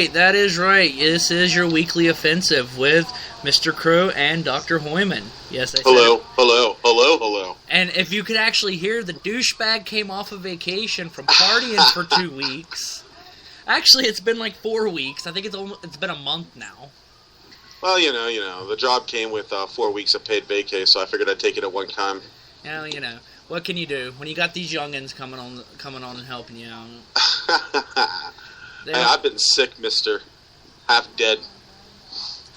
right. That is right. This is your weekly offensive with Mr. Crow and Dr. Hoyman. Yes, I said hello, hello, hello, hello. And if you could actually hear, the douchebag came off of vacation from partying for 2 weeks. Actually, it's been like 4 weeks. I think it's been a month now. Well, you know, the job came with 4 weeks of paid vacay, so I figured I'd take it at one time. You know, what can you do when you got these youngins coming on and helping you out? Hey, I've been sick, mister. Half dead.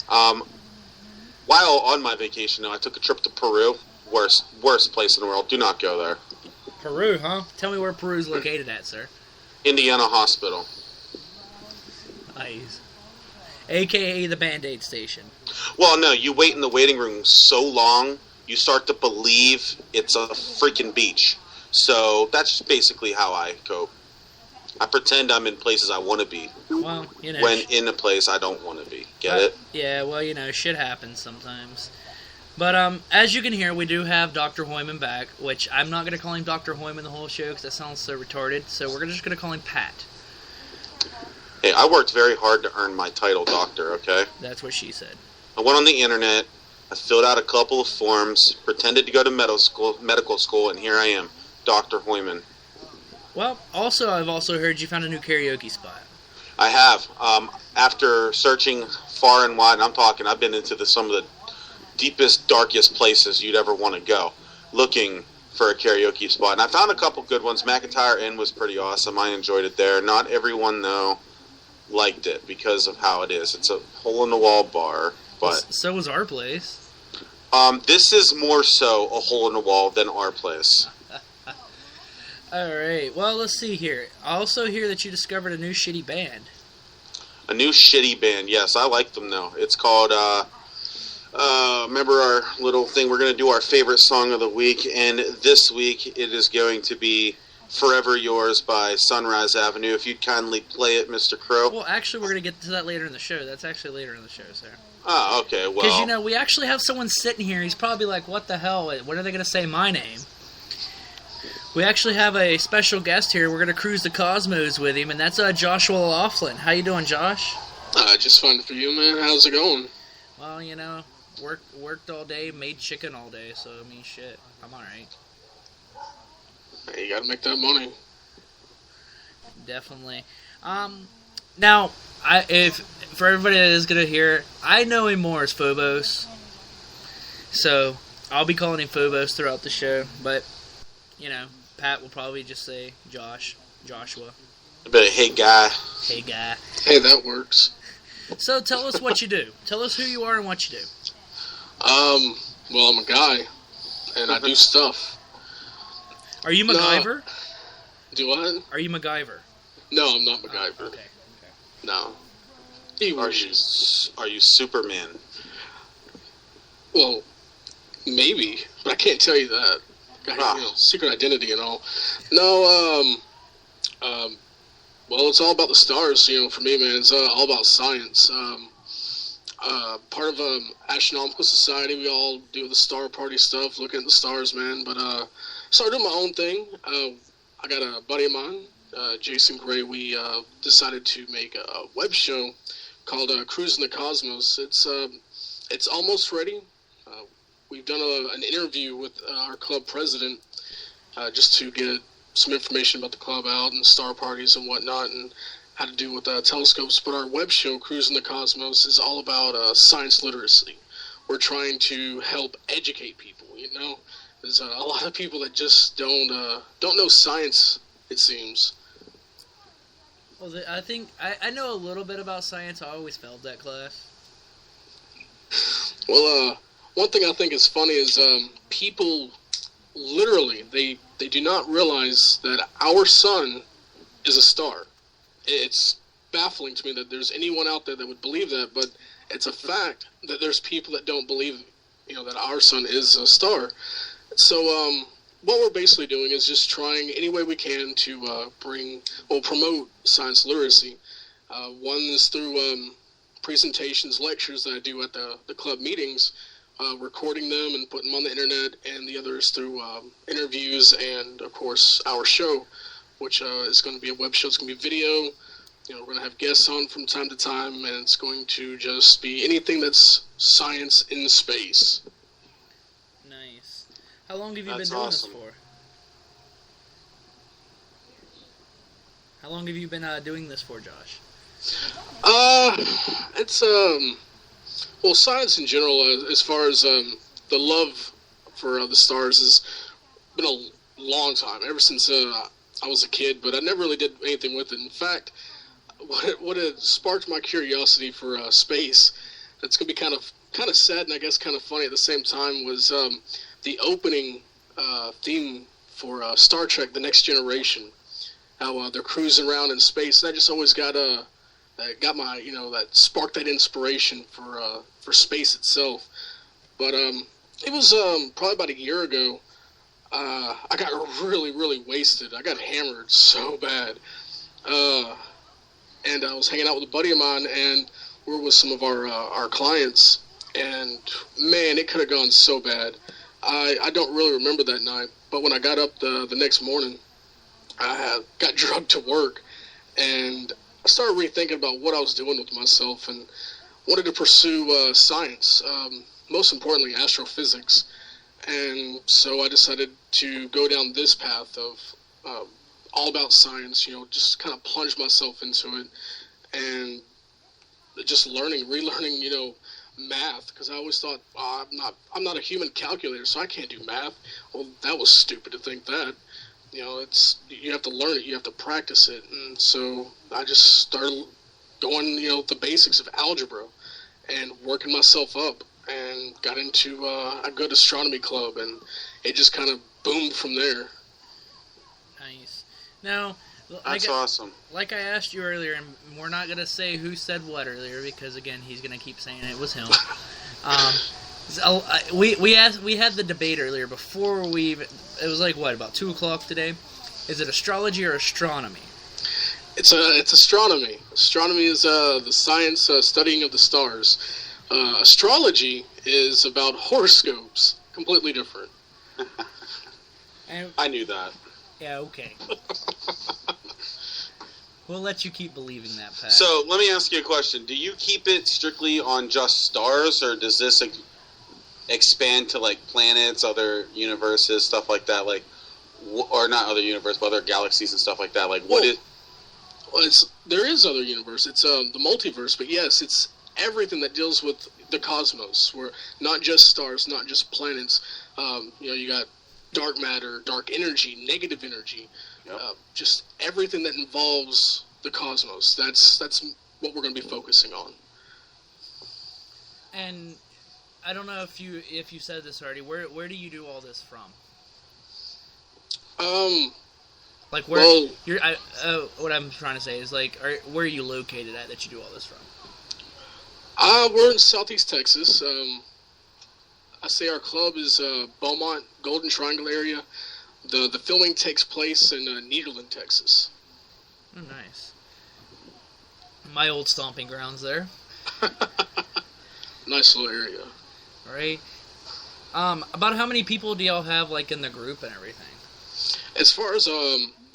While on my vacation, though, I took a trip to Peru. Worst place in the world. Do not go there. Peru, huh? Tell me where Peru's located at, sir. Indiana Hospital. Nice. AKA the Band-Aid station. Well, no, you wait in the waiting room so long, you start to believe it's a freaking beach. So that's basically how I cope. I pretend I'm in places I want to be. Well, you know. When in a place I don't want to be. Get it? Yeah, well, you know, shit happens sometimes. But, as you can hear, we do have Dr. Hoyman back, which I'm not going to call him Dr. Hoyman the whole show because that sounds so retarded, so we're just going to call him Pat. Hey, I worked very hard to earn my title doctor, okay? That's what she said. I went on the internet, I filled out a couple of forms, pretended to go to medical school, and here I am, Dr. Hoyman. Well, I've also heard you found a new karaoke spot. I have. After searching far and wide, and I've been into some of the deepest, darkest places you'd ever want to go, looking for a karaoke spot. And I found a couple good ones. McIntyre Inn was pretty awesome. I enjoyed it there. Not everyone, though, liked it because of how it is. It's a hole-in-the-wall bar. But so was our place. This is more so a hole-in-the-wall than our place. Alright, well, let's see here. I also hear that you discovered a new shitty band. A new shitty band, yes. I like them, though. It's called, remember our little thing? We're going to do our favorite song of the week, and this week it is going to be Forever Yours by Sunrise Avenue. If you'd kindly play it, Mr. Crow. Well, actually, we're going to get to that later in the show. That's actually later in the show, sir. Oh, okay, well. Because, you know, we actually have someone sitting here. He's probably like, what the hell? When are they going to say my name? We actually have a special guest here. We're going to cruise the Cosmos with him, and that's Joshua Laughlin. How you doing, Josh? Just fine for you, man. How's it going? Well, you know, worked all day, made chicken all day, so, I mean, shit, I'm alright. Hey, you gotta make that money. Definitely. Now, for everybody that is going to hear, I know him more as Fobose, so I'll be calling him Fobose throughout the show, but, you know, Pat will probably just say Joshua. But hey, guy. Hey, guy. Hey, that works. So tell us what you do. Tell us who you are and what you do. Well, I'm a guy, and I do stuff. Are you MacGyver? No. Do what? Are you MacGyver? No, I'm not MacGyver. Okay. No. Are you Superman? Well, maybe, but I can't tell you that. Secret identity and all. No, well, it's all about the stars, you know, for me, man. It's all about science. Part of Astronomical Society, we all do the star party stuff, looking at the stars, man. But started doing my own thing. I got a buddy of mine, Jason Gray. We decided to make a web show called Cruising the Cosmos. It's almost ready. We've done an interview with our club president just to get some information about the club out and star parties and whatnot and how to do with telescopes. But our web show, Cruising the Cosmos, is all about science literacy. We're trying to help educate people, you know. There's a lot of people that just don't know science, it seems. Well, I think I know a little bit about science. I always failed that class. Well, one thing I think is funny is people literally they do not realize that our sun is a star. It's baffling to me that there's anyone out there that would believe that, but it's a fact that there's people that don't believe, you know, that our sun is a star. So what we're basically doing is just trying any way we can to promote science literacy. One is through presentations, lectures that I do at the club meetings, recording them and putting them on the internet, and the other is through interviews and, of course, our show, which is going to be a web show. It's going to be video, we're going to have guests on from time to time, and it's going to just be anything that's science in space. Nice. How long have you That's been doing awesome. this for? How long have you been doing this for, Josh? It's well, science in general, as far as the love for the stars, has been a long time, ever since I was a kid. But I never really did anything with it. In fact, what had sparked my curiosity for space, that's gonna be kind of sad and I guess kind of funny at the same time, was the opening theme for Star Trek: The Next Generation. How they're cruising around in space, and I just always got my that sparked that inspiration for space itself. But it was probably about a year ago. I got really wasted. I got hammered so bad, and I was hanging out with a buddy of mine, and we were with some of our clients, and man, it could have gone so bad. I don't really remember that night, but when I got up the next morning, I got drugged to work, and I started rethinking about what I was doing with myself, and wanted to pursue science, most importantly astrophysics. And so I decided to go down this path of all about science, just kind of plunge myself into it, and just relearning, math, because I always thought, I'm not a human calculator, so I can't do math. Well, that was stupid to think that. You have to learn it, you have to practice it, and so I just started going, the basics of algebra, and working myself up, and got into a good astronomy club, and it just kind of boomed from there. Nice. Now, That's awesome. Like I asked you earlier, and we're not going to say who said what earlier, because again, he's going to keep saying it was him. So, we had the debate earlier before we even, it was like what, about 2:00 today? Is it astrology or astronomy? It's astronomy. Astronomy is the science studying of the stars. Astrology is about horoscopes, completely different. And, I knew that. yeah, okay. We'll let you keep believing that, Pat. So let me ask you a question: do you keep it strictly on just stars, or does this expand to like planets, other universes, stuff like that, like, or not other universes, but other galaxies and stuff like that? Like, what is? Well, there is other universe. It's the multiverse, but yes, it's everything that deals with the cosmos. Where not just stars, not just planets. You got dark matter, dark energy, negative energy. Yep. Just everything that involves the cosmos. That's what we're going to be focusing on. And I don't know if you said this already. Where do you do all this from? Like where? Well, what I'm trying to say is like, where are you located at that you do all this from? We're in Southeast Texas. I say our club is Beaumont, Golden Triangle area. The filming takes place in Nederland, Texas. Oh, nice. My old stomping grounds there. Nice little area. All right. About how many people do y'all have like in the group and everything? As far as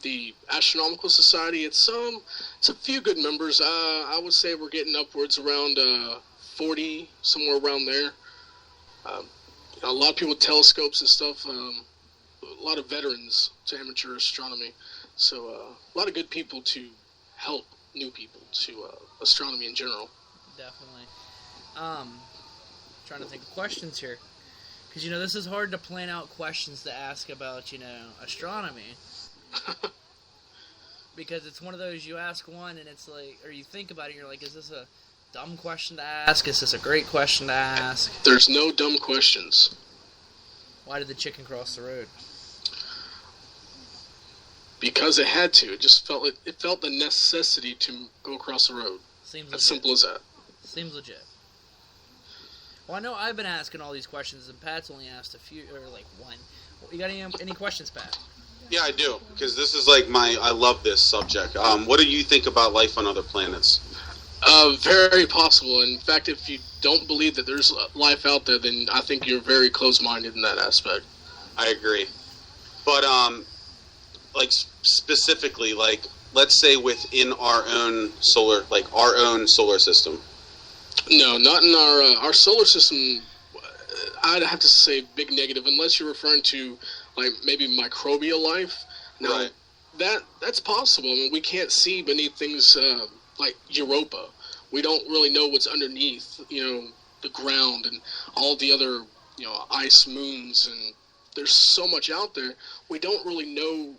the Astronomical Society, it's a few good members. I would say we're getting upwards around 40, somewhere around there. A lot of people with telescopes and stuff. A lot of veterans to amateur astronomy. So a lot of good people to help new people to astronomy in general. Definitely. Trying to think of questions here. Because, this is hard to plan out questions to ask about, astronomy. Because it's one of those, you ask one and it's like, or you think about it and you're like, is this a dumb question to ask? Is this a great question to ask? There's no dumb questions. Why did the chicken cross the road? Because it had to. It just felt the necessity to go across the road. Seems as simple as that. Seems legit. Well, I know I've been asking all these questions, and Pat's only asked a few, or like one. You got any questions, Pat? Yeah, I do, because this is like I love this subject. What do you think about life on other planets? Very possible. In fact, if you don't believe that there's life out there, then I think you're very close-minded in that aspect. I agree. But, like, specifically, like, let's say within our own solar system. No, not in our solar system. I'd have to say big negative, unless you're referring to like maybe microbial life. No, Right. That's possible. I mean, we can't see beneath things like Europa. We don't really know what's underneath, the ground and all the other, ice moons, and there's so much out there. We don't really know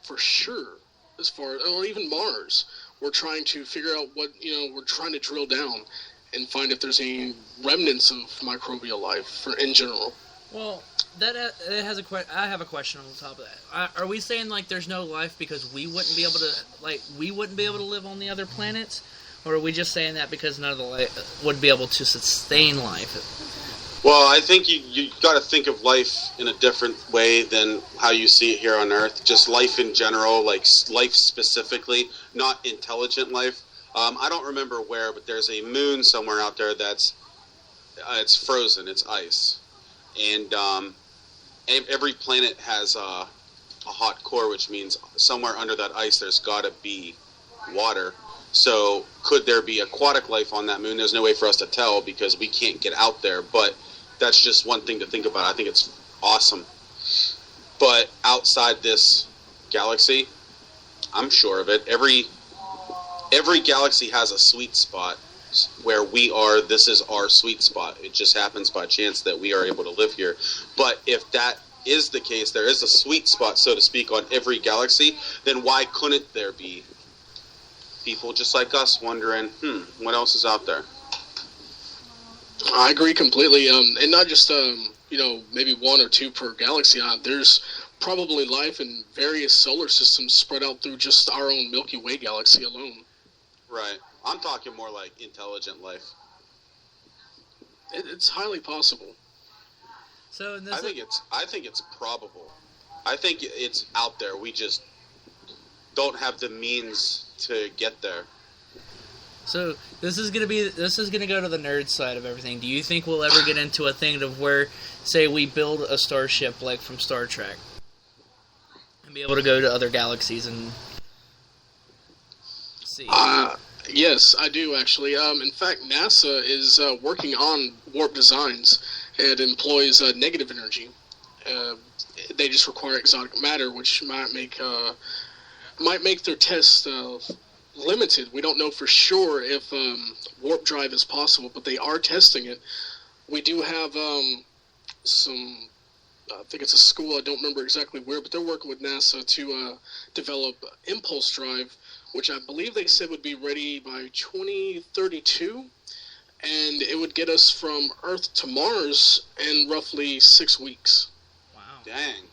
for sure as far, or even Mars. We're trying to figure out what, we're trying to drill down and find if there's any remnants of microbial life in general. Well, that has I have a question on top of that. Are we saying like there's no life because we wouldn't be able to live on the other planets, or are we just saying that because none of the life would be able to sustain life? Well, I think you got to think of life in a different way than how you see it here on Earth. Just life in general, like life specifically, not intelligent life. I don't remember where, but there's a moon somewhere out there that's it's frozen, it's ice, and every planet has a hot core, which means somewhere under that ice there's got to be water. So could there be aquatic life on that moon? There's no way for us to tell because we can't get out there, but that's just one thing to think about. I think it's awesome. But outside this galaxy, I'm sure of it. Every galaxy has a sweet spot where we are. This is our sweet spot. It just happens by chance that we are able to live here. But if that is the case, there is a sweet spot, so to speak, on every galaxy, then why couldn't there be people just like us wondering, what else is out there? I agree completely. And not just, maybe one or two per galaxy. There's probably life in various solar systems spread out through just our own Milky Way galaxy alone. Right. I'm talking more like intelligent life. It's highly possible. So I think it's probable. I think it's out there. We just don't have the means to get there. So this is gonna go to the nerd side of everything. Do you think we'll ever get into a thing of where, say, we build a starship like from Star Trek, and be able to go to other galaxies and see? Yes, I do actually. In fact, NASA is working on warp designs. It employs negative energy. They just require exotic matter, which might make their test limited. We don't know for sure if warp drive is possible, but they are testing it. We do have some. I think it's a school. I don't remember exactly where, but they're working with NASA to develop impulse drive, which I believe they said would be ready by 2032, and it would get us from Earth to Mars in roughly 6 weeks. Wow. Dang.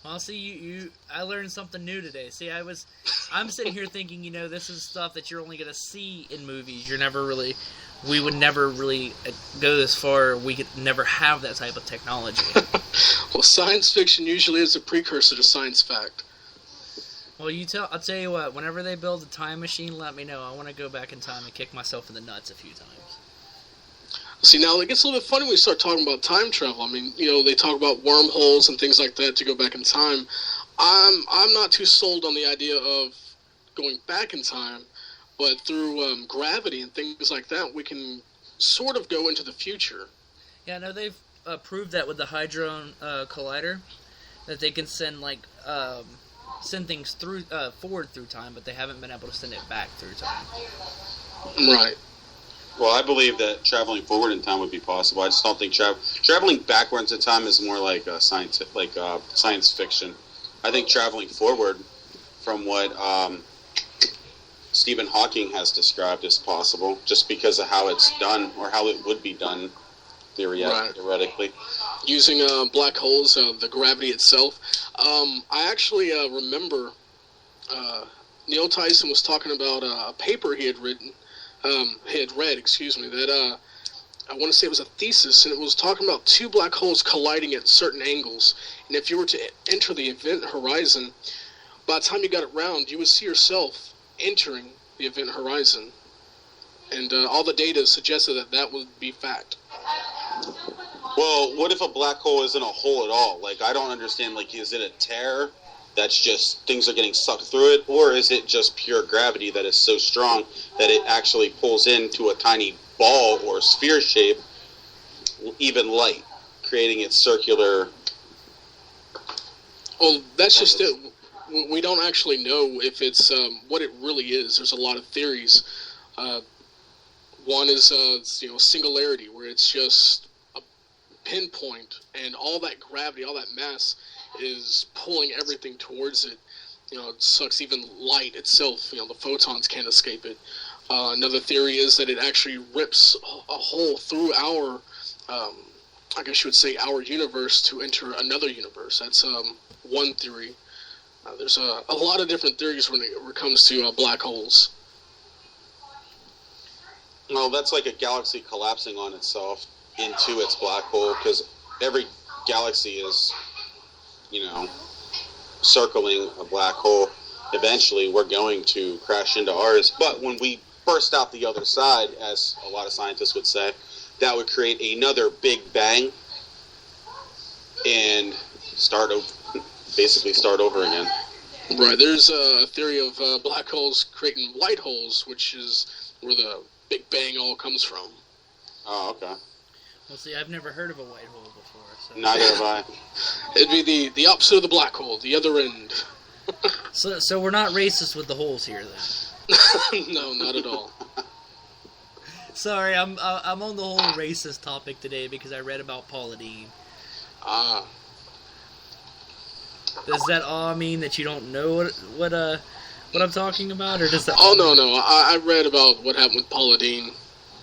Well, see, I learned something new today. See, I'm sitting here thinking, this is stuff that you're only going to see in movies. We would never really go this far. We could never have that type of technology. Well, science fiction usually is a precursor to science fact. Well, I'll tell you what, whenever they build a time machine, let me know. I want to go back in time and kick myself in the nuts a few times. See, now it gets a little bit funny when we start talking about time travel. I mean, they talk about wormholes and things like that to go back in time. I'm not too sold on the idea of going back in time, but through gravity and things like that, we can sort of go into the future. Yeah, no, they've proved that with the Hadron Collider, that they can send send things forward through time, but they haven't been able to send it back through time. Right. Well, I believe that traveling forward in time would be possible. I just don't think traveling backwards in time is more like science fiction. I think traveling forward, from what Stephen Hawking has described, is possible, just because of how it's done or how it would be done theoretically. Using black holes, the gravity itself. I actually remember Neil Tyson was talking about a paper he had read, that I want to say it was a thesis, and it was talking about two black holes colliding at certain angles. And if you were to enter the event horizon, by the time you got it round, you would see yourself entering the event horizon. And all the data suggested that would be fact. Well, what if a black hole isn't a hole at all? Like, I don't understand. Like, is it a tear? that's just things are getting sucked through it, or is it just pure gravity that is so strong that it actually pulls into a tiny ball or sphere shape, even light, creating its circular... Well, that's just it. We don't actually know if it's what it really is. There's a lot of theories. One is singularity, where it's just a pinpoint, and all that gravity, all that mass is pulling everything towards it. It sucks even light itself. The photons can't escape it. Another theory is that it actually rips a hole through our, I guess you would say, our universe to enter another universe. That's one theory. There's a lot of different theories when it comes to black holes. Well, that's like a galaxy collapsing on itself into its black hole, because every galaxy is, circling a black hole. Eventually, we're going to crash into ours. But when we burst out the other side, as a lot of scientists would say, that would create another big bang and basically start over again. Right. There's a theory of black holes creating white holes, which is where the Big Bang all comes from. Oh, okay. Well, see, I've never heard of a white hole before. So. Neither have I. It'd be the opposite of the black hole, the other end. So we're not racist with the holes here, then? No, not at all. Sorry, I'm on the whole racist topic today because I read about Paula Deen. Ah. Does that all mean that you don't know what I'm talking about, or does that? Oh no, I read about what happened with Paula Deen.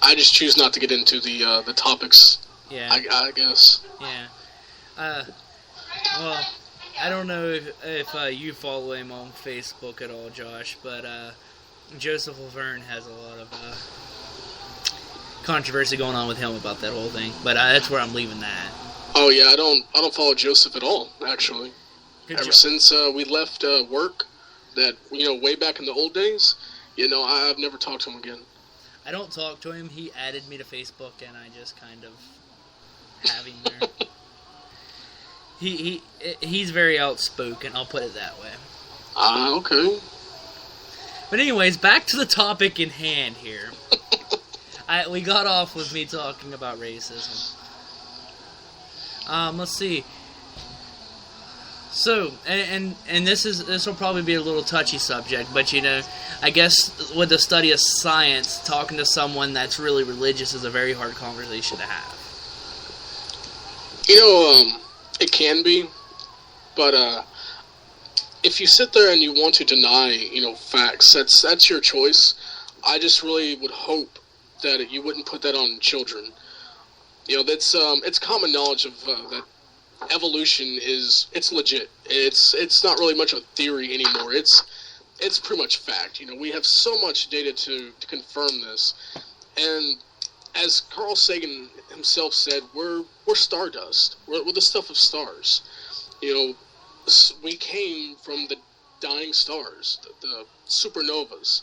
I just choose not to get into the topics. Yeah. I guess. Yeah. Well, I don't know if you follow him on Facebook at all, Josh, but Joseph Laverne has a lot of controversy going on with him about that whole thing. But that's where I'm leaving that. Oh yeah, I don't follow Joseph at all, actually. Ever since we left work, that way back in the old days, I've never talked to him again. I don't talk to him. He added me to Facebook, and I just kind of have him there. He's very outspoken. I'll put it that way. Okay. But anyways, back to the topic in hand here. We got off with me talking about racism. Let's see. So, and this will probably be a little touchy subject, but I guess with the study of science, talking to someone that's really religious is a very hard conversation to have. It can be, but if you sit there and you want to deny, facts, that's your choice. I just really would hope that you wouldn't put that on children. That's it's common knowledge of that. Evolution it's legit. It's not really much of a theory anymore. It's pretty much fact. We have so much data to confirm this. And as Carl Sagan himself said, we're stardust. We're the stuff of stars. We came from the dying stars, the supernovas.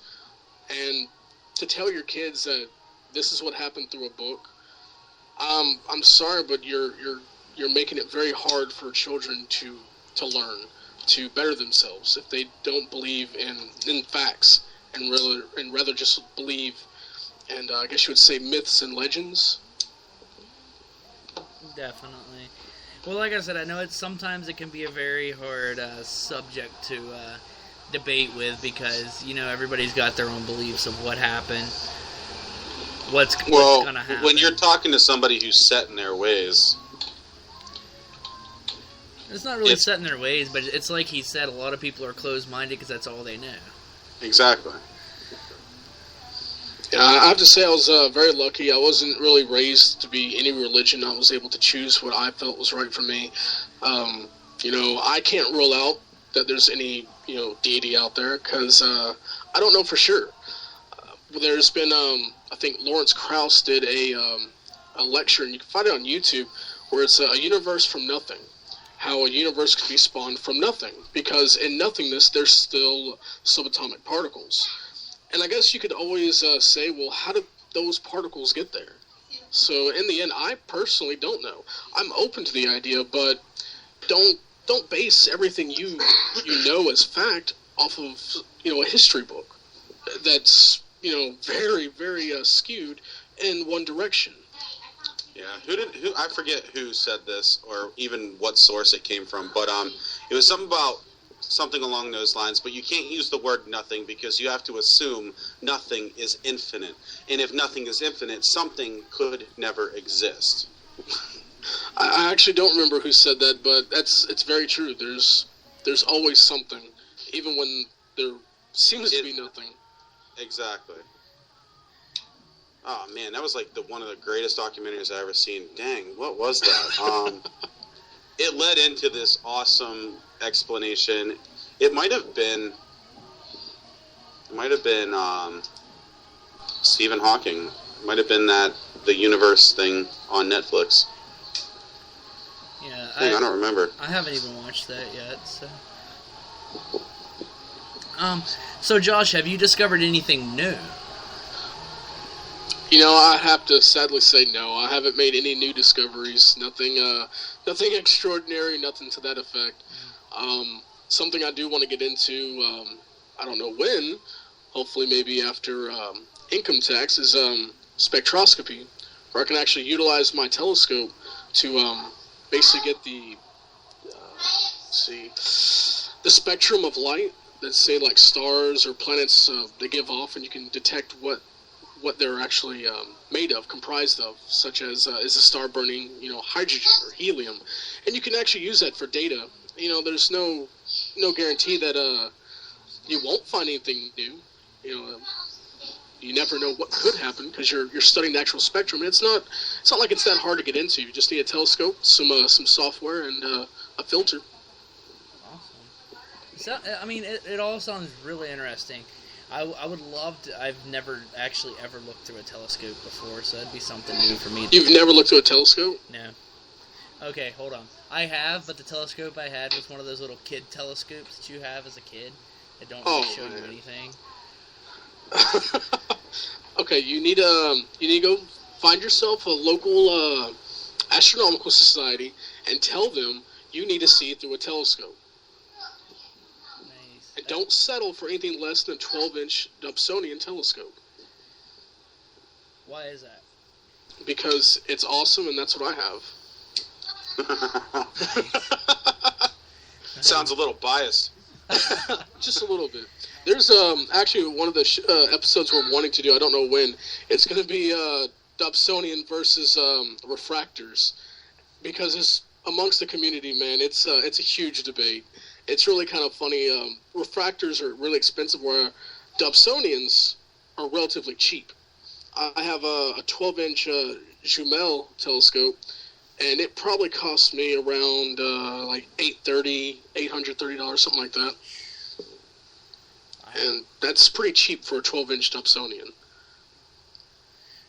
And to tell your kids that this is what happened through a book, I'm sorry, but you're making it very hard for children to learn, to better themselves if they don't believe in facts and rather just believe, and I guess you would say, myths and legends. Definitely. Well, like I said, I know sometimes it can be a very hard subject to debate with because everybody's got their own beliefs of what happened. What's going to happen. When you're talking to somebody who's set in their ways. It's not really set in their ways, but it's like he said, a lot of people are closed-minded because that's all they know. Exactly. Yeah, I have to say I was very lucky. I wasn't really raised to be any religion. I was able to choose what I felt was right for me. I can't rule out that there's any, deity out there because I don't know for sure. There's been, I think Lawrence Krauss did a lecture, and you can find it on YouTube, where it's a universe from nothing. How a universe could be spawned from nothing, because in nothingness there's still subatomic particles. And I guess you could always say, well, how did those particles get there? So in the end, I personally don't know. I'm open to the idea, but don't don't base everything you know as fact off of a history book that's very very skewed in one direction. Yeah, who I forget who said this or even what source it came from, but it was something along those lines. But you can't use the word nothing because you have to assume nothing is infinite, and if nothing is infinite, something could never exist. I actually don't remember who said that, but it's very true. There's always something, even when there seems to be nothing. Exactly. Oh man, that was like one of the greatest documentaries I've ever seen. Dang, what was that? It led into this awesome explanation. It might have been Stephen Hawking. It might have been the universe thing on Netflix. Yeah, I don't remember. I haven't even watched that yet. So Josh, have you discovered anything new? I have to sadly say no. I haven't made any new discoveries. Nothing extraordinary. Nothing to that effect. Something I do want to get into. I don't know when. Hopefully, maybe after income tax is spectroscopy, where I can actually utilize my telescope to basically get the spectrum of light that say like stars or planets they give off, and you can detect what they're actually made of, comprised of, such as is a star burning hydrogen or helium, and you can actually use that for data. There's no guarantee that you won't find anything new. You never know what could happen because you're studying the actual spectrum. And it's not like it's that hard to get into. You just need a telescope, some software, and a filter. Awesome. So, I mean, it all sounds really interesting. I would love to. I've never actually ever looked through a telescope before, so that'd be something new for me. You've never looked through a telescope? No. Okay, hold on. I have, but the telescope I had was one of those little kid telescopes that you have as a kid that don't really show you anything. Okay, you need to go find yourself a local astronomical society and tell them you need to see through a telescope. Nice. And don't settle for anything less than a 12-inch Dobsonian telescope. Why is that? Because it's awesome, and that's what I have. Sounds a little biased. Just a little bit. There's actually one of the episodes we're wanting to do. I don't know when. It's going to be Dobsonian versus refractors, because it's amongst the community, man. It's a huge debate. It's really kind of funny. Refractors are really expensive, where Dobsonians are relatively cheap. I have a 12-inch Jumel telescope, and it probably cost me around like $830, something like that. And that's pretty cheap for a 12-inch Dobsonian.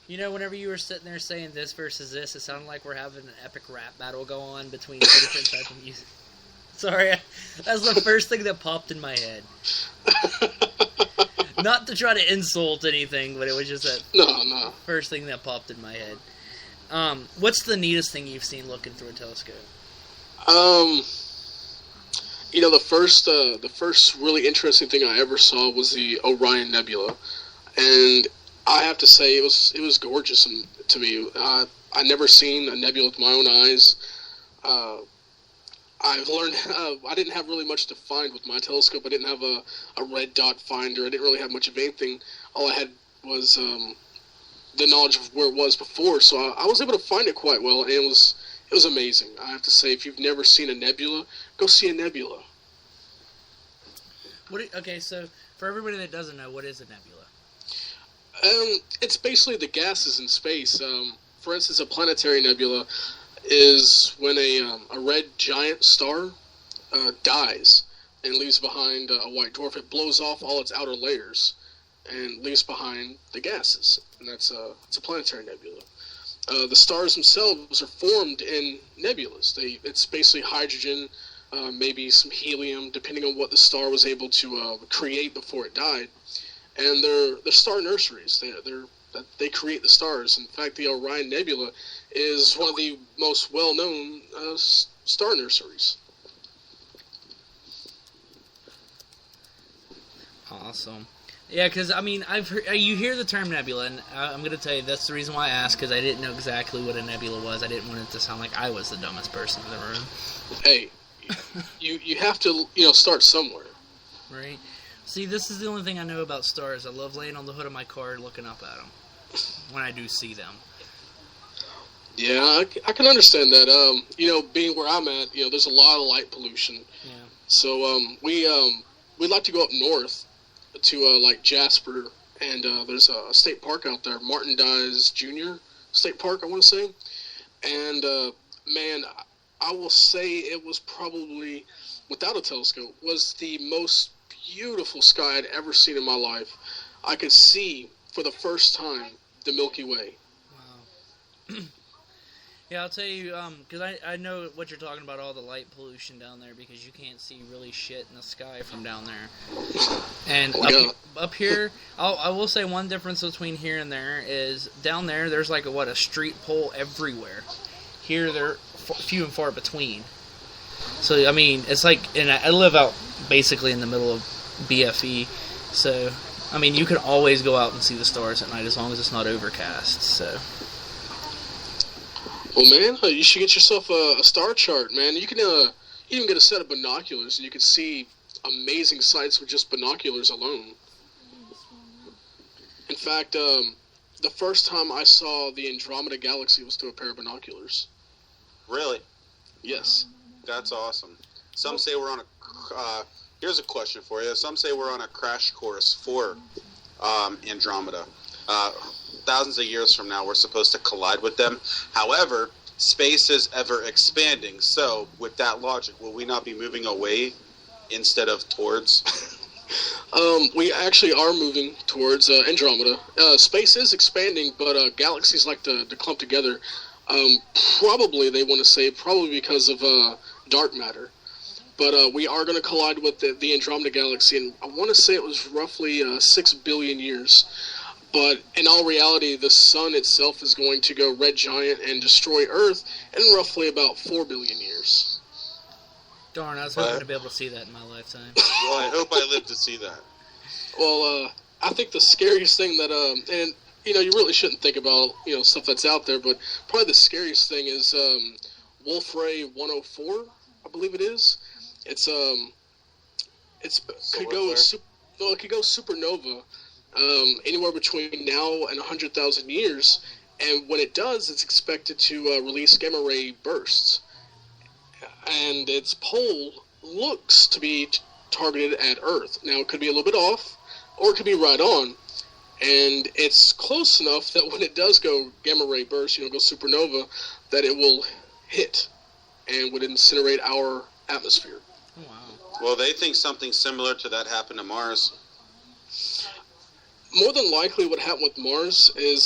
Whenever you were sitting there saying this versus this, it sounded like we're having an epic rap battle go on between two different types of music. Sorry, that's the first thing that popped in my head. Not to try to insult anything, but it was just that first thing that popped in my head. What's the neatest thing you've seen looking through a telescope? The first really interesting thing I ever saw was the Orion Nebula, and I have to say it was gorgeous to me. I never seen a nebula with my own eyes. I've learned I didn't have really much to find with my telescope. I didn't have a red dot finder. I didn't really have much of anything. All I had was the knowledge of where it was before, so I was able to find it quite well, and it was amazing. I have to say, if you've never seen a nebula, go see a nebula. Okay, so for everybody that doesn't know, what is a nebula? It's basically the gases in space. For instance, a planetary nebula is when a red giant star dies and leaves behind a white dwarf. It blows off all its outer layers and leaves behind the gases, and it's a planetary nebula. The stars themselves are formed in nebulas. It's basically hydrogen, maybe some helium, depending on what the star was able to create before it died. And they're star nurseries. They create the stars. In fact, the Orion Nebula is one of the most well-known star nurseries. Awesome. Yeah, because, I mean, I've heard, you hear the term nebula, and I'm going to tell you that's the reason why I asked, because I didn't know exactly what a nebula was. I didn't want it to sound like I was the dumbest person in the room. Hey, you have to, start somewhere. Right? See, this is the only thing I know about stars. I love laying on the hood of my car looking up at them when I do see them. Yeah, I can understand that. Being where I'm at, there's a lot of light pollution. Yeah. So we'd like to go up north to like Jasper, and there's a state park out there, Martin Dies Jr. State Park, I want to say. And man, I will say it was probably, without a telescope, was the most beautiful sky I'd ever seen in my life. I could see for the first time the Milky Way. Wow. Yeah, I'll tell you, because I know what you're talking about, all the light pollution down there, because you can't see really shit in the sky from down there. And up here, I will say one difference between here and there is down there, there's like a street pole everywhere. Here, they're few and far between. So, I mean, it's like, and I live out basically in the middle of BFE, so, I mean, you can always go out and see the stars at night as long as it's not overcast, so... Well, man, you should get yourself a star chart, man. You can even get a set of binoculars, and you can see amazing sights with just binoculars alone. In fact, the first time I saw the Andromeda Galaxy was through a pair of binoculars. Really? Yes. That's awesome. Some say we're on a... here's a question for you. Some say we're on a crash course for Andromeda. Thousands of years from now, we're supposed to collide with them. However, space is ever expanding. So, with that logic, will we not be moving away instead of towards? We actually are moving towards Andromeda. Space is expanding, but galaxies like to clump together. Probably, they want to say, probably because of dark matter. But we are going to collide with the Andromeda Galaxy, and I want to say it was roughly 6 billion years. But in all reality, the sun itself is going to go red giant and destroy Earth in roughly about 4 billion years. Darn, I was hoping to be able to see that in my lifetime. Well, I hope I live to see that. Well, I think the scariest thing that, and, you really shouldn't think about, stuff that's out there, but probably the scariest thing is Wolf-Ray 104, I believe it is. It could go supernova. Anywhere between now and 100,000 years, and when it does, it's expected to release gamma ray bursts, and its pole looks to be targeted at Earth. Now, it could be a little bit off, or it could be right on, and it's close enough that when it does go gamma ray burst, go supernova, that it will hit and would incinerate our atmosphere. Oh, wow. Well, they think something similar to that happened to Mars. More than likely, what happened with Mars is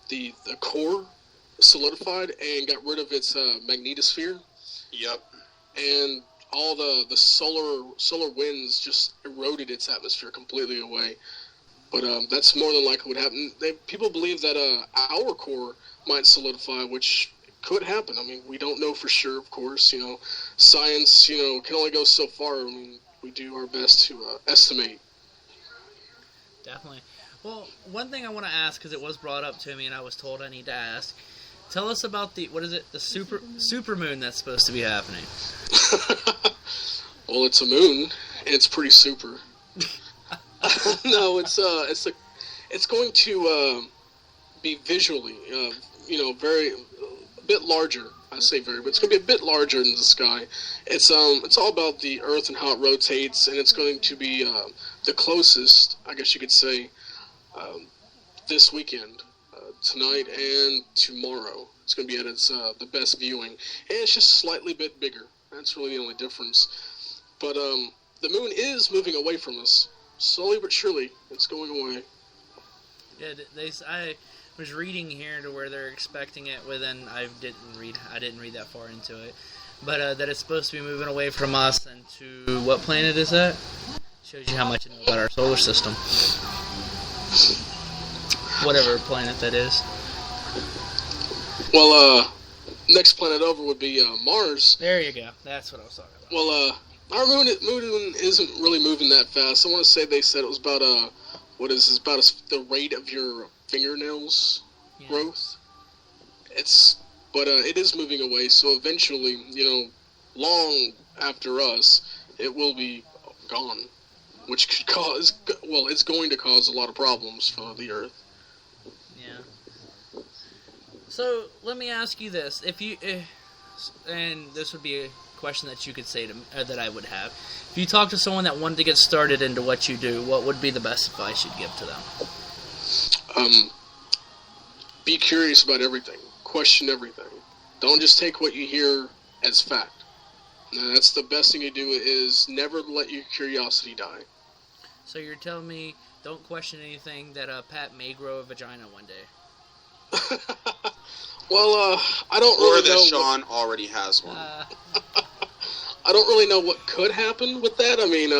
the core solidified and got rid of its magnetosphere. Yep. And all the solar winds just eroded its atmosphere completely away. But that's more than likely what happened. People believe that our core might solidify, which could happen. I mean, we don't know for sure, of course. Science, can only go so far. I mean, we do our best to estimate. Definitely. Well, one thing I want to ask, because it was brought up to me and I was told I need to ask, tell us about the supermoon that's supposed to be happening. Well, it's a moon, and it's pretty super. No, it's going to be visually, a bit larger. I say very, but it's going to be a bit larger in the sky. It's all about the Earth and how it rotates, and it's going to be the closest, I guess you could say, this weekend, tonight and tomorrow. It's going to be at its the best viewing, and it's just slightly bit bigger. That's really the only difference. But the moon is moving away from us, slowly but surely. It's going away. Yeah, I was reading here to where they're expecting it within. I didn't read that far into it, but that it's supposed to be moving away from us and to what planet is that? Shows you how much you know about our solar system. Whatever planet that is. Well, next planet over would be Mars. There you go. That's what I was talking about. Well, Our moon isn't really moving that fast. I want to say they said it was about the rate of your fingernails growth. But it is moving away. So eventually, long after us, it will be gone, which could cause. Well, it's going to cause a lot of problems for the Earth. Yeah. So let me ask you this: and this would be a question that you could say to that I would have. If you talk to someone that wanted to get started into what you do, what would be the best advice you'd give to them? Be curious about everything. Question everything. Don't just take what you hear as fact. Now, that's the best thing to do is never let your curiosity die. So you're telling me don't question anything that Pat may grow a vagina one day. Well, I don't really know. Or that Shawn already has one. I don't really know what could happen with that. I mean,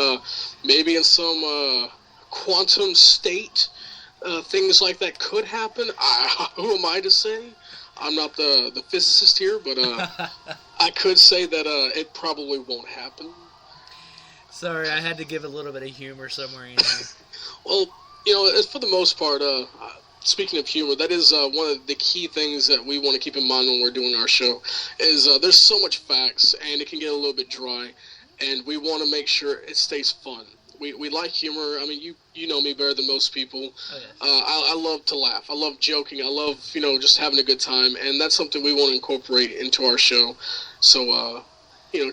maybe in some quantum state, things like that could happen. Who am I to say? I'm not the physicist here, but I could say that it probably won't happen. Sorry, I had to give a little bit of humor somewhere in here. Well, for the most part, speaking of humor, that is one of the key things that we want to keep in mind when we're doing our show, is there's so much facts, and it can get a little bit dry, and we want to make sure it stays fun. We like humor. I mean, you know me better than most people. Oh, yes. I love to laugh. I love joking. I love, just having a good time, and that's something we want to incorporate into our show. So,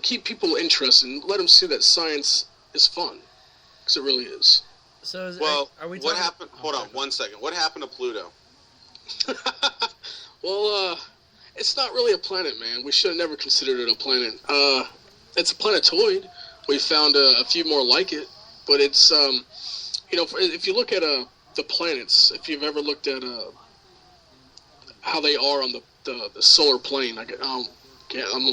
keep people interested and let them see that science is fun, because it really is. So are we talking... what happened? Hold on 1 second. What happened to Pluto? Well, it's not really a planet, man. We should have never considered it a planet. It's a planetoid. We found a few more like it, but it's if you look at the planets, if you've ever looked at how they are on the solar plane, I'm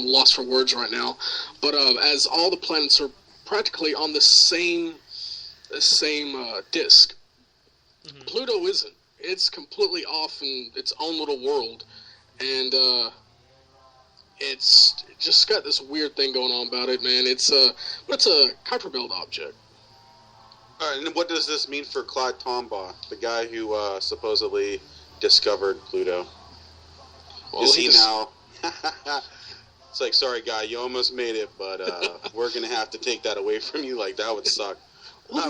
lost for words right now. But as all the planets are practically on the same disk. Mm-hmm. Pluto isn't. It's completely off in its own little world, and it's just got this weird thing going on about it, man. It's a Kuiper Belt object. All right, and what does this mean for Clyde Tombaugh, the guy who supposedly discovered Pluto? Well, is he now? It's like, sorry, guy, you almost made it, but we're gonna have to take that away from you. Like, that would suck. Well,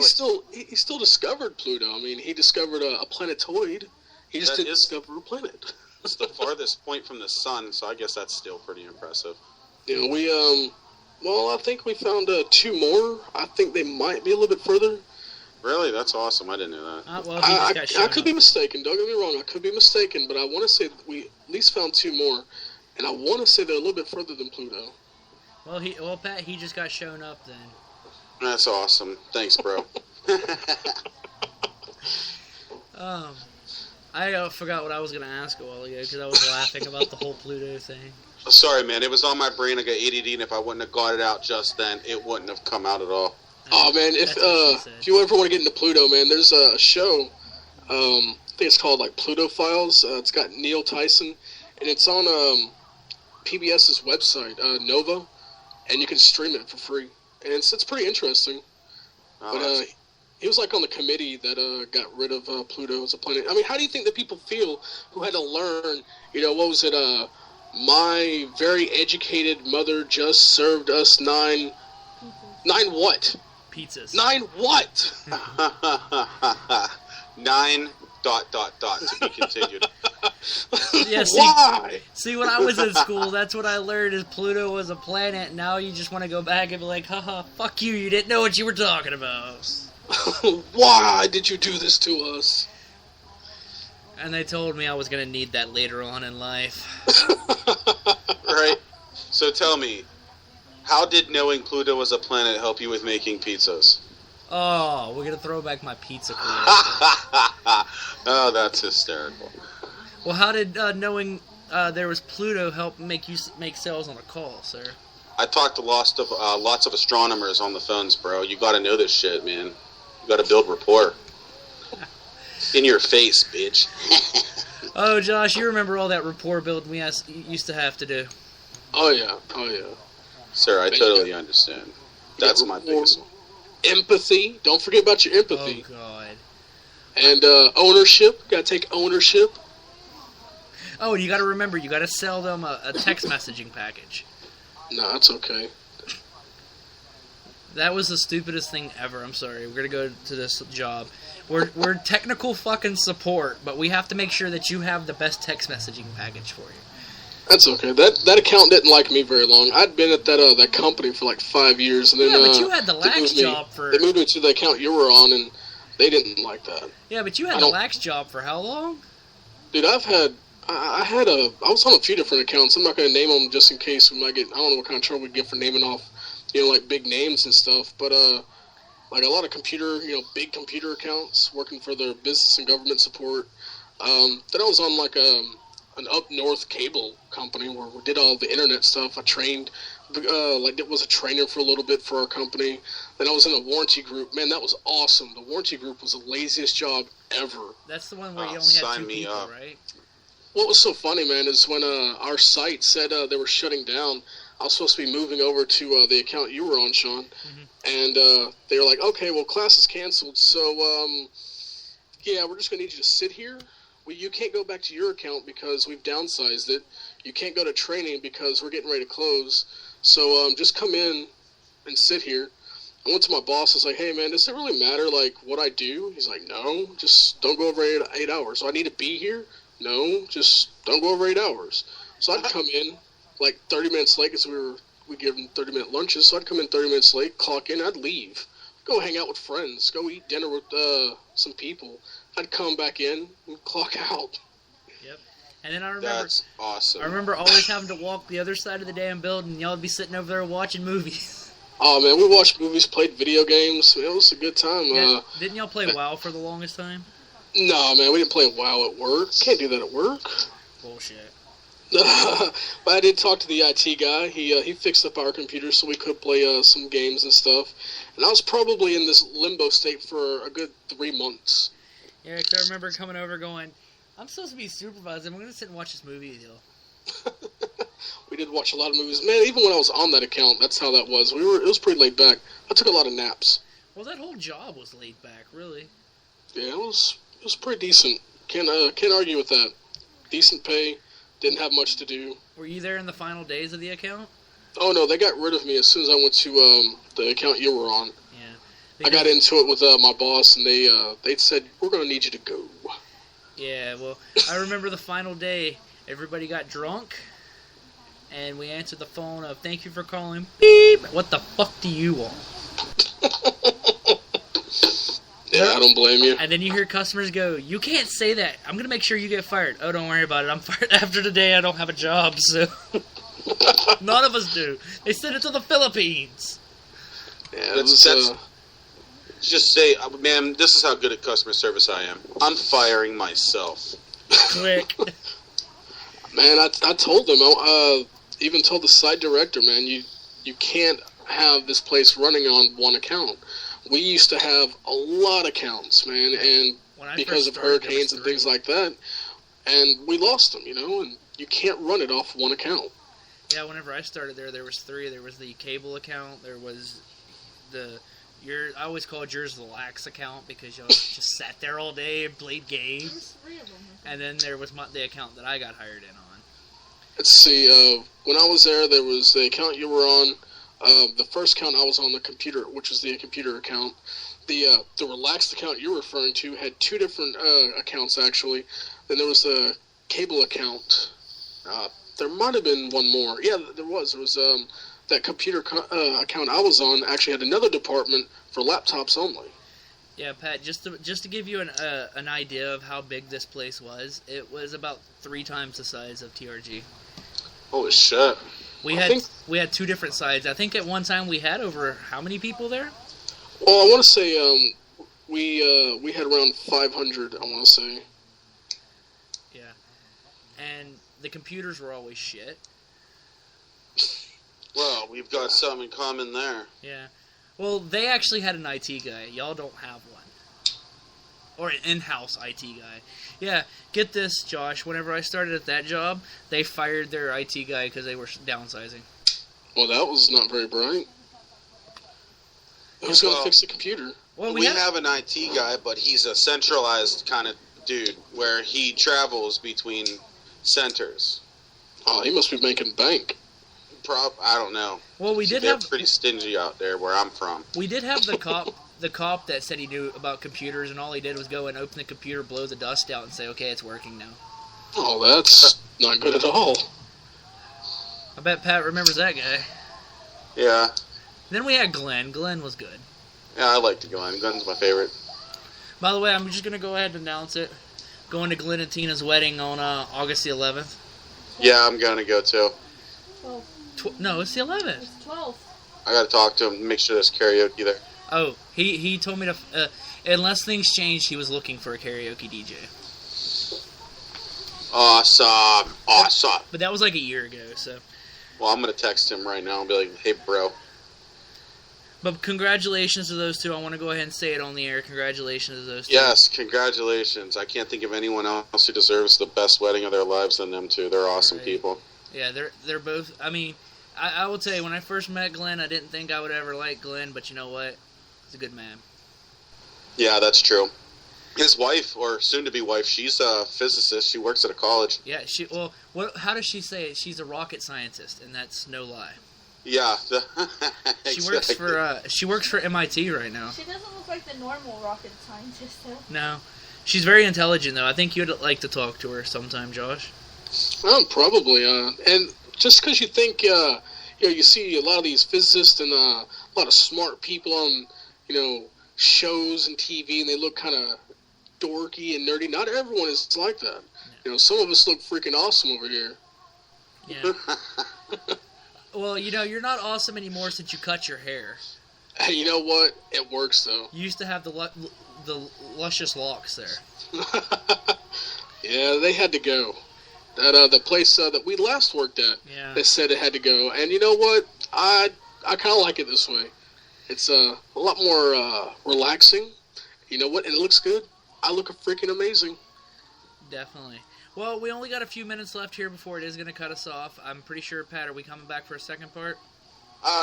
he still discovered Pluto. I mean, he discovered a planetoid. He just didn't discover a planet. It's the farthest point from the sun, so I guess that's still pretty impressive. Yeah, I think we found 2 more. I think they might be a little bit further. Really? That's awesome. I didn't know that. Well, I could be mistaken. Don't get me wrong. I could be mistaken, but I want to say that we at least found 2 more, and I want to say they're a little bit further than Pluto. Well, Pat, he just got shown up then. That's awesome. Thanks, bro. I forgot what I was going to ask a while ago because I was laughing about the whole Pluto thing. Sorry, man. It was on my brain. I got ADD, and if I wouldn't have got it out just then, it wouldn't have come out at all. Oh, man. If you ever want to get into Pluto, man, there's a show. I think it's called, Pluto Files. It's got Neil Tyson, and it's on PBS's website, Nova, and you can stream it for free. And it's pretty interesting. Oh, but he was on the committee that got rid of Pluto as a planet. I mean, how do you think the people feel who had to learn, what was it, my very educated mother just served us 9 what? Pizzas. 9 what? 9... ... to be continued. Yeah, Why? See, when I was in school, that's what I learned is Pluto was a planet. Now you just want to go back and be like, haha, fuck you, you didn't know what you were talking about. Why did you do this to us? And they told me I was going to need that later on in life. Right. So tell me, how did knowing Pluto was a planet help you with making pizzas? Oh, we're going to throw back my pizza career. Oh, that's hysterical. Well, how did knowing there was Pluto help make you make sales on a call, sir? I talked to lots of astronomers on the phones, bro. You got to know this shit, man. You got to build rapport. In your face, bitch. Oh, Josh, you remember all that rapport building we used to have to do. Oh, yeah. Sir, I totally understand. That's my biggest one. Empathy. Don't forget about your empathy. Oh, God. And ownership. Got to take ownership. Oh, you got to remember, you got to sell them a text messaging package. No, that's okay. That was the stupidest thing ever. I'm sorry. We're gonna go to this job. We're technical fucking support, but we have to make sure that you have the best text messaging package for you. That's okay. That account didn't like me very long. I'd been at that company for like 5 years, and then yeah, but you had the lax job for. They moved me to the account you were on, and they didn't like that. Yeah, but you had the lax job for how long? Dude, I was on a few different accounts. I'm not going to name them just in case we might get. I don't know what kind of trouble we get for naming off, like big names and stuff. But like a lot of big computer accounts working for their business and government support. Then I was on like an up north cable company where we did all the internet stuff. I trained, was a trainer for a little bit for our company. Then I was in a warranty group. Man, that was awesome. The warranty group was the laziest job ever. That's the one where you only had 2 people, right? What was so funny, man, is when our site said they were shutting down, I was supposed to be moving over to the account you were on, Shawn. Mm-hmm. And they were like, okay, well, class is canceled, so, yeah, we're just going to need you to sit here. You can't go back to your account because we've downsized it. You can't go to training because we're getting ready to close. So just come in and sit here. I went to my boss. I was like, hey, man, does it really matter, like, what I do? He's like, no, just don't go over 8 hours. So I need to be here? No, just don't go over 8 hours. So I'd come in like 30 minutes late because we give them 30-minute lunches. So I'd come in 30 minutes late, clock in, I'd leave, go hang out with friends, go eat dinner with some people. I'd come back in and clock out. Yep. And then I remember that's awesome. I remember always having to walk the other side of the damn building. Y'all would be sitting over there watching movies. Oh man, we watched movies, played video games. It was a good time. Yeah, didn't y'all play WoW for the longest time? No, man, we didn't play WoW at work. Can't do that at work. Bullshit. But I did talk to the IT guy. He fixed up our computer so we could play some games and stuff. And I was probably in this limbo state for a good 3 months. Yeah, because I remember coming over going, I'm supposed to be supervising. I'm going to sit and watch this movie with you. We did watch a lot of movies. Man, even when I was on that account, that's how that was. It was pretty laid back. I took a lot of naps. Well, that whole job was laid back, really. Yeah, it was pretty decent. Can't argue with that. Decent pay. Didn't have much to do. Were you there in the final days of the account? Oh no, they got rid of me as soon as I went to the account you were on. Yeah. I got into it with my boss, and they said, we're going to need you to go. Yeah, well, I remember the final day, everybody got drunk, and we answered the phone of, thank you for calling, beep, what the fuck do you want? Yeah, I don't blame you. And then you hear customers go, you can't say that. I'm going to make sure you get fired. Oh, don't worry about it. I'm fired after today. I don't have a job, so... None of us do. They sent it to the Philippines. Yeah, that's just say, man, this is how good at customer service I am. I'm firing myself. Quick. Man, I told them, even told the site director, man, you can't have this place running on one account. We used to have a lot of accounts, man, and because of hurricanes and things like that, and we lost them, and you can't run it off one account. Yeah, whenever I started there was 3. There was the cable account, there was I always called yours the lax account because y'all just sat there all day and played games. There's 3 of them. And then there was the account that I got hired in on. Let's see, when I was there was the account you were on. The first account I was on, the computer, which was the computer account. The relaxed account you're referring to had 2 different accounts, actually. Then there was the cable account. There might have been one more. Yeah, there was. There was that computer account I was on actually had another department for laptops only. Yeah, Pat, just to give you an idea of how big this place was, it was about 3 times the size of TRG. Holy shit. We had 2 different sides. I think at one time we had over how many people there? Well, I want to say we had around 500. I want to say. Yeah, and the computers were always shit. Well, we've got something in common there. Yeah. Well, they actually had an IT guy. Y'all don't have one. Or an in-house IT guy. Yeah, get this, Josh. Whenever I started at that job, they fired their IT guy because they were downsizing. Well, that was not very bright. Who's going to fix the computer? Well, we have an IT guy, but he's a centralized kind of dude where he travels between centers. Oh, he must be making bank. I don't know. Well, They're pretty stingy out there where I'm from. We did have the cop that said he knew about computers, and all he did was go and open the computer, blow the dust out, and say, "Okay, it's working now." Oh, that's not good at all. I bet Pat remembers that guy. Yeah. Then we had Glenn. Glenn was good. Yeah, I like Glenn. Glenn's my favorite. By the way, I'm just going to go ahead and announce it. Going to Glenn and Tina's wedding on August the 11th. Yeah, I'm going to go too. 12. No, it's the 11th. It's 12. I got to talk to him and make sure there's karaoke there. Oh, he told me to... unless things changed, he was looking for a karaoke DJ. Awesome. But that was like a year ago, so... Well, I'm going to text him right now and be like, hey, bro. But congratulations to those two. I want to go ahead and say it on the air. Congratulations to those two. Yes, congratulations. I can't think of anyone else who deserves the best wedding of their lives than them two. They're awesome people. Yeah, they're both... I mean, I will tell you, when I first met Glenn, I didn't think I would ever like Glenn, but you know what? He's a good man. Yeah, that's true. His wife, or soon-to-be wife, she's a physicist. She works at a college. Yeah, how does she say it? She's a rocket scientist, and that's no lie. Yeah, exactly. She works for MIT right now. She doesn't look like the normal rocket scientist, though. No, she's very intelligent though. I think you'd like to talk to her sometime, Josh. Probably. And just because you think, you see a lot of these physicists and a lot of smart people on, shows and TV, and they look kind of dorky and nerdy. Not everyone is like that. Yeah. Some of us look freaking awesome over here. Yeah. Well, you're not awesome anymore since you cut your hair. And you know what? It works, though. You used to have the luscious locks there. Yeah, they had to go. The place that we last worked at, they said it had to go. And you know what? I kind of like it this way. It's a lot more relaxing. You know what? And it looks good. I look freaking amazing. Definitely. Well, we only got a few minutes left here before it is going to cut us off. I'm pretty sure, Pat, are we coming back for a second part?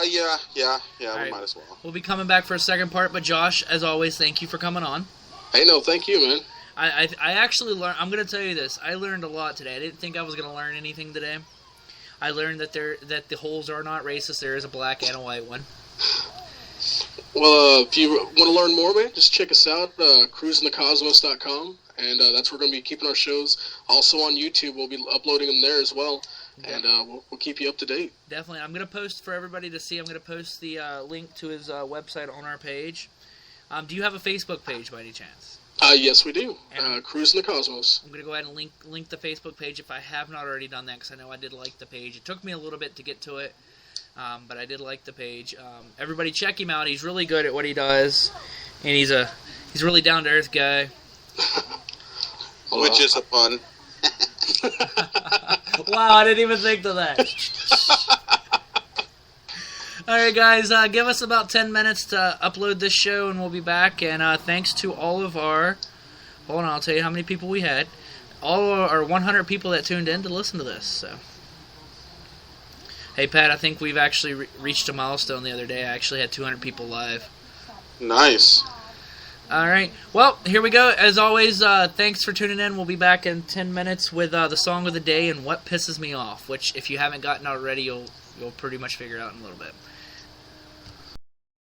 Yeah, we right. might as well. We'll be coming back for a second part, but Josh, as always, thank you for coming on. Hey, no, thank you, man. I actually learned, I'm going to tell you this, I learned a lot today. I didn't think I was going to learn anything today. I learned that the holes are not racist. There is a black and a white one. Well, if you want to learn more, man, just check us out, cruisingthecosmos.com. And that's where we're going to be keeping our shows. Also on YouTube, we'll be uploading them there as well. And we'll keep you up to date. Definitely. I'm going to post for everybody to see. I'm going to post the link to his website on our page. Do you have a Facebook page by any chance? Yes, we do. Cruising the Cosmos. I'm going to go ahead and link the Facebook page if I have not already done that, because I know I did like the page. It took me a little bit to get to it, but I did like the page. Everybody check him out. He's really good at what he does, and he's a really down-to-earth guy. Which is a pun. Wow, I didn't even think of that. Alright, guys, give us about 10 minutes to upload this show, and we'll be back. And thanks to all of our... Hold on, I'll tell you how many people we had. All of our 100 people that tuned in to listen to this. So, hey, Pat, I think we've actually reached a milestone the other day. I actually had 200 people live. Nice. Alright, well, here we go. As always, thanks for tuning in. We'll be back in 10 minutes with the song of the day and What Pisses Me Off, which, if you haven't gotten already, you'll pretty much figure out in a little bit.